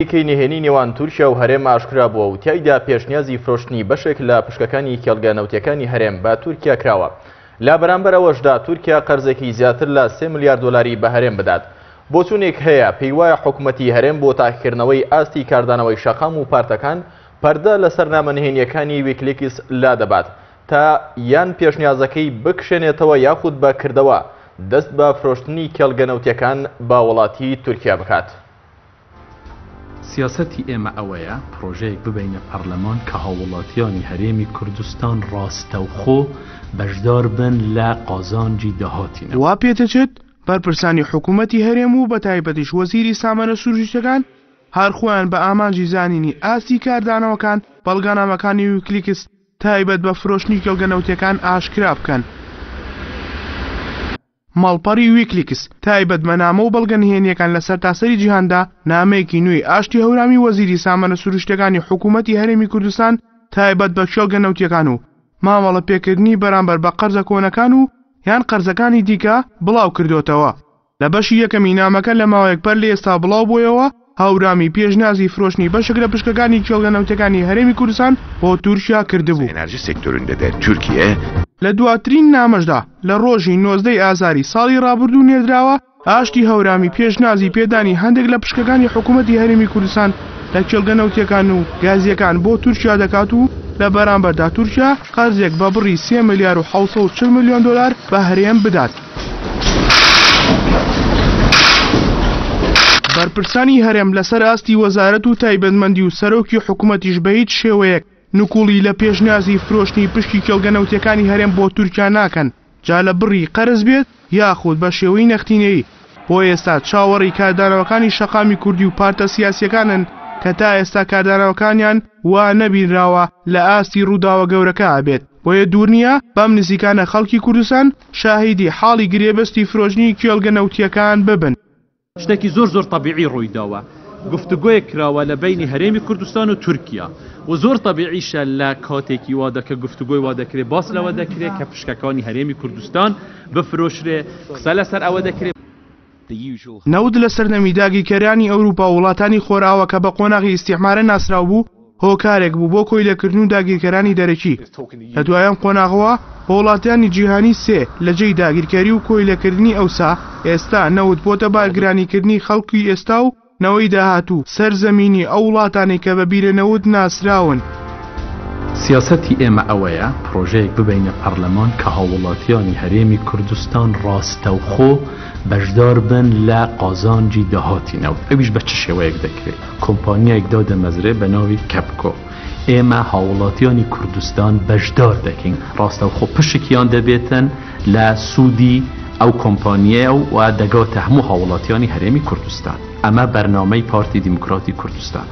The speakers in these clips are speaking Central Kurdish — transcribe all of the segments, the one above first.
نهێنی نێوان تورکیا و هەرێم ئاشکرا بووە و تیایدا پێشنیازی فرۆشتنی بەشێک لە پشکەکانی کێڵگە نەوتیەکانی هەرێم بە تورکیا کراوە. لا بەرامبەرەوەشدا تورکیا قەرزێکی زیاتر لە 3 ملیار دۆلاری بە هەرێم بدات. بۆچوونێک هەیە پێی وایە حکوومەتی هەرێم بۆ تاقیکردنەوەی ئاستی کاردانەوەی شەقام و پارتەکان پەردە لەسەر نامەنهێنیەکانی ویکلیکس لا دەبات تا یان پێشنیازەکەی بکشێنێتەوە یاخود بە کردەوە دەست بە فرۆشتنی کێڵگە نەوتیەکان با وڵاتی تورکیا بکات. سیاسەتی ئێمە ئەوەیە پرۆژەیەک ببینە پەرلەمان کە هاوڵاتیانی هەرێمی کوردستان ڕاستەوخۆ بەشدار بن لە قازانجی داهاتینەوە. وا پێدەچێت بەرپرسانی حکوومەتی هەرێم و بە تایبەتیش وەزیری سامانە سروشتەکان هەرخۆیان بە ئامانجی زانینی ئاستی کاردانەوەکان بەڵگانامەکانی ویکلیکس تایبەت بە فرۆشتنی کێڵگە نەوتیەکان ئاشکرا بکەن. ماڵپەڕی ویکلیکس تایبەت بە نامە و بەڵگەنهێنیەکان لە سەرتاسەری جیهاندا نامەیەکی نوێی ئاشتی هەورامی وەزیری سامانە سروشتەکانی حکوومەتی هەرێمی کوردستان تایبەت بە کێڵگە نەوتیەکان و مامەڵە پێکردنی بەرامبەر بە قەرزە کۆنەکان و یان قەرزەکانی دیکە بڵاو کردوتەوە. لە بەشی یەکەمی نامەکە لە ماوەیەک پەر لە ئێستا بڵاو بوویەوە هەورامی پێشنیازی فرۆشتنی بەشێک لە پشکەکانی کێڵگە نەوتیەکانی هەرێمی کوردستان بۆ تورکیا کردبوو. ئەنەرژی سێکتۆرunda der Türkiye لە دواترین نامەشدا لە ڕۆژی 19 ئازاری ساڵی ڕابردوو نێردراوە ئاشتی هەورامی پێشنیازی پێدانی هەندێک لە پشکەکانی حکوومەتی هەرێمی کوردستان لە کێڵگە نەوتیەکان و گازیەکان بۆ تورکیا دەکات و لە بەرامبەردا تورکیا قەرزێک بە بڕی 3 ملیار و 740 میلیۆن دلار بە هەرێم بدات. بەرپرسانی هەرێم لەسەر ئاستی وەزارەت و تایبەتمەندی و سەرۆکی حکوومەتیش بە هیچ شێوەیەک نکوڵی لە پێشنیازی فرۆشتنی پشتی کێڵگە نەوتیەکانی هەرێم بۆ تورکیا ناکەن، جا لە بڕی قەرز بێت یاخود بە شێوەی نەختینەیی. بۆ ئێستا چاوەڕی کاردانەوەکانی شەقامی کوردی و پارتە سیاسیەکانن کە تا ئێستا کاردانەوەکانیان وا نەبینراوە لە ئاستی ڕووداوە گەورەکە ئابێت. بۆیە دوور نییە بەم نزیکانە خەڵکی کوردستان شاهیدی حاڵی گرێبەستی فرۆشتنی کێڵگە نەوتیەکان ببن. شتێکی زۆر تەبیعی ڕوویداوە، گفتوگۆیەک کراوە لە بینی هەرێمی کوردستان و تورکیا و زۆر تەبیعیشە لە کاتێکی وا دەکە گفتوگۆی وا دەکرێت باس لەوە دەکرێت کە پشکەکانی هەرێمی کوردستان بفرۆشرێ قسە لەسەر ئەوە دەکرێت. نەود لە سەردەمی داگیرکەرانی ئەوروپا و وڵاتانی خۆراوە کە بە قۆناغی ئیستیعمارە ناسراو بوو هۆکارێک بوو بۆ کۆیلەکردن و داگیرکەرانی دەرەکی. لە دوایەم قۆناغەوە بە وڵاتانی جیهانی سێ لە جێی داگیرکەری و کۆیلەکردنی ئەوسا ئێستا نەود بۆتە بارگرانیکردنی خەڵکی ئێستا و نەوەی داهاتوو سەرزەمینی ئەو وڵاتانی کە بە بیرەنەوت ناسراون. سیاسەتی ئێمە ئەوەیە پرۆژەیەک ببینە پەرلەمان کە هاوڵاتیانی هەرێمی کوردستان ڕاستەوخۆ بەشدار بن لە قازانجی داهاتینەوە. ئەویش بە چ شێوەیەک دەکرێت؟ کۆمپانیایەک دادەمەزرێ بە ناوی کەپکۆ. ئێمە هاوڵاتیانی کوردستان بەشدار دەکەین، ڕاستەوخۆ پشکیان دەبێتن لە سوودی ئەو کۆمپانیایە و دەگاتە هەموو هاوڵاتیانی هەرێمی کوردستان. ئەمە بەرنامەی پارتی دیموکراتی کوردستان.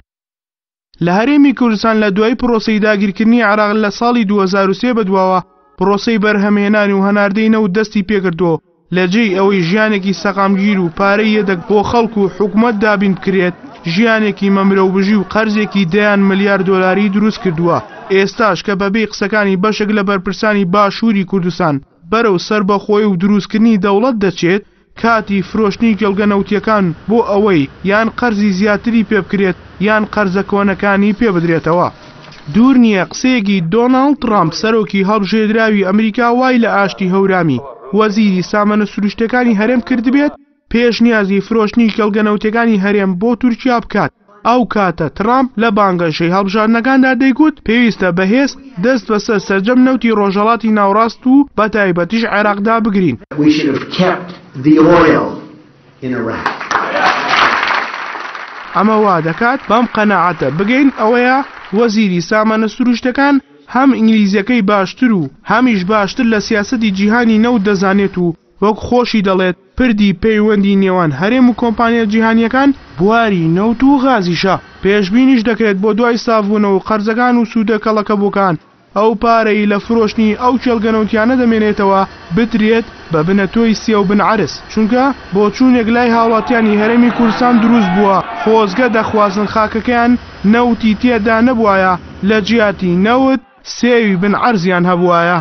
لە هەرێمی کوردستان لە دوای پرۆسەی داگیرکردنی عێراق لە ساڵی 2003 بەدواوە پرۆسەی بەرهەمهێنانی و هەناردەی نەوت دەستی پێکردووە لە جێی ئەوەی ژیانێکی سەقامگیر و پارەی یەدەک بۆ خەڵک و حکوومەت دابین بکرێت ژیانێکی مەمرەوبژی و قەرزێکی 10 ملیار دۆلاری دروست کردووە. ئێستاش کە بەبێ قسەکانی بەشێک لە بەرپرسانی باشووری کوردستان بەرەو سەربەخۆی و دروستکردنی دەوڵەت دەچێت کاتی فرۆشتنی کێڵگە نەوتیەکان بۆ ئەوەی یان قەرزی زیاتری پێ بکرێت یان قەرزە کۆنەکانی پێ بدرێتەوە. دوور نییە قسەیەکی دۆناڵد ترامپ سەرۆکی هەڵبژێردراوی ئەمریکا وای لە ئاشتی هەورامی وەزیری سامانە سروشتەکانی هەرێم کردبێت پێشنیازی فرۆشتنی کێڵگە نەوتیەکانی هەرێم بۆ تورکیا بکات. ئەو کاتە ترامپ لە بانگەشەی هەڵبژاردنەکاندا دەیگوت پێویستە بەهێز دەست بەسەر سەرجەم نەوتی ڕۆژهەڵاتی ناوڕاست و بە تایبەتیش عێراقدا بگرین. ئەمە وا دەکات بەم قەناعەتە بگەین ئەوەیە وەزیری سامانە سروشتەکان هەم ئینگلیزیەکەی باشتر و هەمیش باشتر لە سیاسەتی جیهانی نەوت دەزانێت و وەک خۆشی دەڵێت پردی پەیوەندی نێوان هەرێم و کۆمپانیا جیهانیەکان بواری نەوت و غازیشە. پێشبینیش دەکرێت بۆ دوای سافبوونەوە و قەرزەکان و سوودەکەڵەکە بۆکان ئەو پارەی لە فرۆشتنی ئەو کێڵگە نەوتیانە دەمێنێتەوە بترێت بە بنەتۆی سێ و بنعرس، چونکە بۆ چوونێک لای هاوڵاتیانی هەرێمی کوردستان دروست بووە خۆزگە دەخوازن خاکەکەیان نەوتی تێدا نەبوایە لە جیاتی نەوت سێوی بنعرزیان هەبوایە.